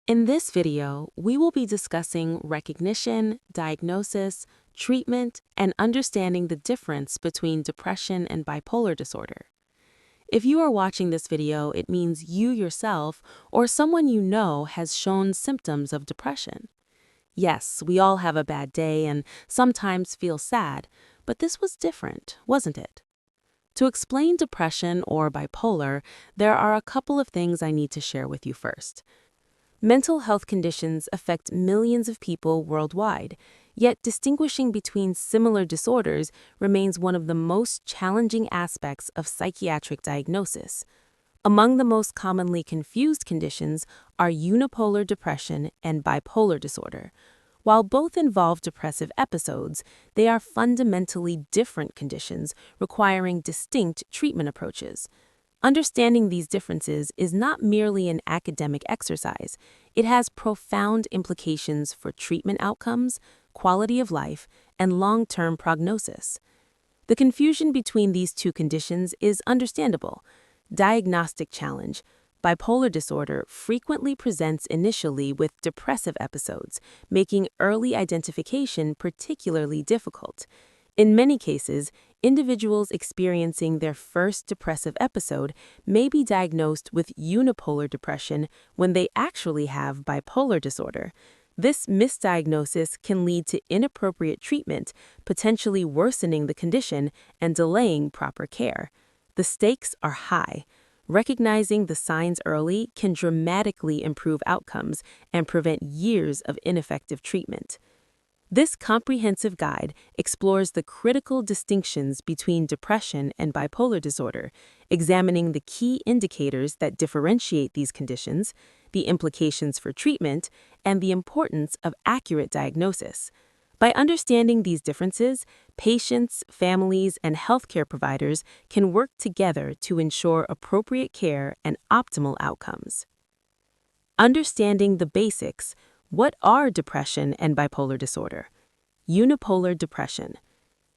In this video, we will be discussing recognition, diagnosis, treatment, and understanding the difference between depression and bipolar disorder. If you are watching this video, it means you yourself or someone you know has shown symptoms of depression. Yes, we all have a bad day and sometimes feel sad, but this was different, wasn't it? To explain depression or bipolar, there are a couple of things I need to share with you first. Mental health conditions affect millions of people worldwide, yet distinguishing between similar disorders remains one of the most challenging aspects of psychiatric diagnosis. Among the most commonly confused conditions are unipolar depression and bipolar disorder. While both involve depressive episodes, they are fundamentally different conditions requiring distinct treatment approaches. Understanding these differences is not merely an academic exercise. It has profound implications for treatment outcomes, quality of life, and long-term prognosis. The confusion between these two conditions is understandable. Diagnostic challenge. Bipolar disorder frequently presents initially with depressive episodes, making early identification particularly difficult. In many cases, individuals experiencing their first depressive episode may be diagnosed with unipolar depression when they actually have bipolar disorder. This misdiagnosis can lead to inappropriate treatment, potentially worsening the condition and delaying proper care. The stakes are high. Recognizing the signs early can dramatically improve outcomes and prevent years of ineffective treatment. This comprehensive guide explores the critical distinctions between depression and bipolar disorder, examining the key indicators that differentiate these conditions, the implications for treatment, and the importance of accurate diagnosis. By understanding these differences, patients, families, and healthcare providers can work together to ensure appropriate care and optimal outcomes. Understanding the basics. What are depression and bipolar disorder? Unipolar depression.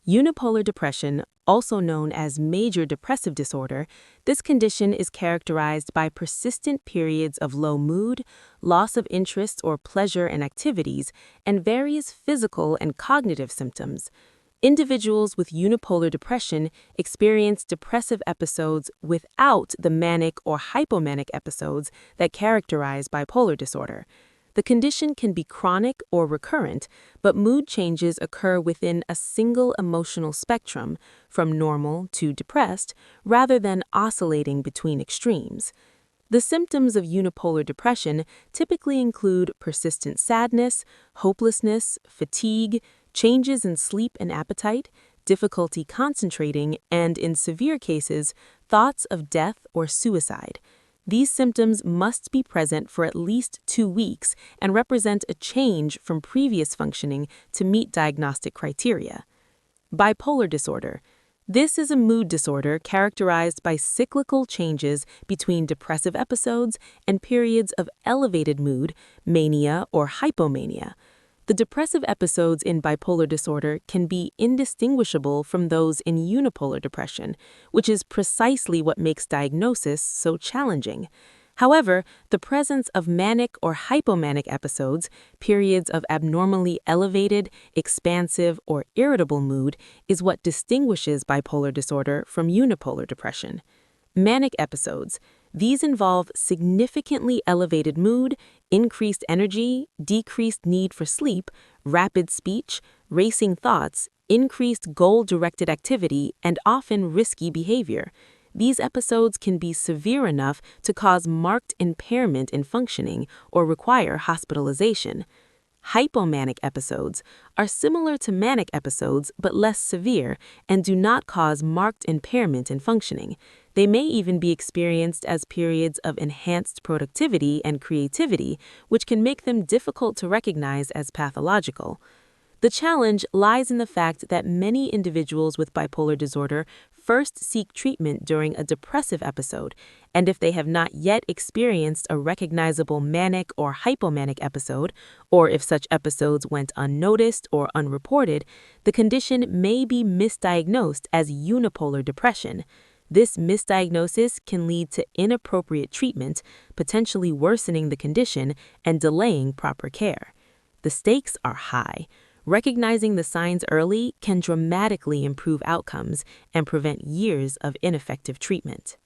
Unipolar depression, also known as major depressive disorder, this condition is characterized by persistent periods of low mood, loss of interest or pleasure in activities, and various physical and cognitive symptoms. Individuals with unipolar depression experience depressive episodes without the manic or hypomanic episodes that characterize bipolar disorder. The condition can be chronic or recurrent, but mood changes occur within a single emotional spectrum, from normal to depressed, rather than oscillating between extremes. The symptoms of unipolar depression typically include persistent sadness, hopelessness, fatigue, changes in sleep and appetite, difficulty concentrating, and, in severe cases, thoughts of death or suicide. These symptoms must be present for at least 2 weeks and represent a change from previous functioning to meet diagnostic criteria. Bipolar disorder. This is a mood disorder characterized by cyclical changes between depressive episodes and periods of elevated mood, mania, or hypomania. The depressive episodes in bipolar disorder can be indistinguishable from those in unipolar depression, which is precisely what makes diagnosis so challenging. However, the presence of manic or hypomanic episodes, periods of abnormally elevated, expansive, or irritable mood, is what distinguishes bipolar disorder from unipolar depression. Manic episodes. These involve significantly elevated mood, increased energy, decreased need for sleep, rapid speech, racing thoughts, increased goal-directed activity, and often risky behavior. These episodes can be severe enough to cause marked impairment in functioning or require hospitalization. Hypomanic episodes are similar to manic episodes but less severe and do not cause marked impairment in functioning. They may even be experienced as periods of enhanced productivity and creativity, which can make them difficult to recognize as pathological. The challenge lies in the fact that many individuals with bipolar disorder first seek treatment during a depressive episode, and if they have not yet experienced a recognizable manic or hypomanic episode, or if such episodes went unnoticed or unreported, the condition may be misdiagnosed as unipolar depression. This misdiagnosis can lead to inappropriate treatment, potentially worsening the condition and delaying proper care. The stakes are high. Recognizing the signs early can dramatically improve outcomes and prevent years of ineffective treatment.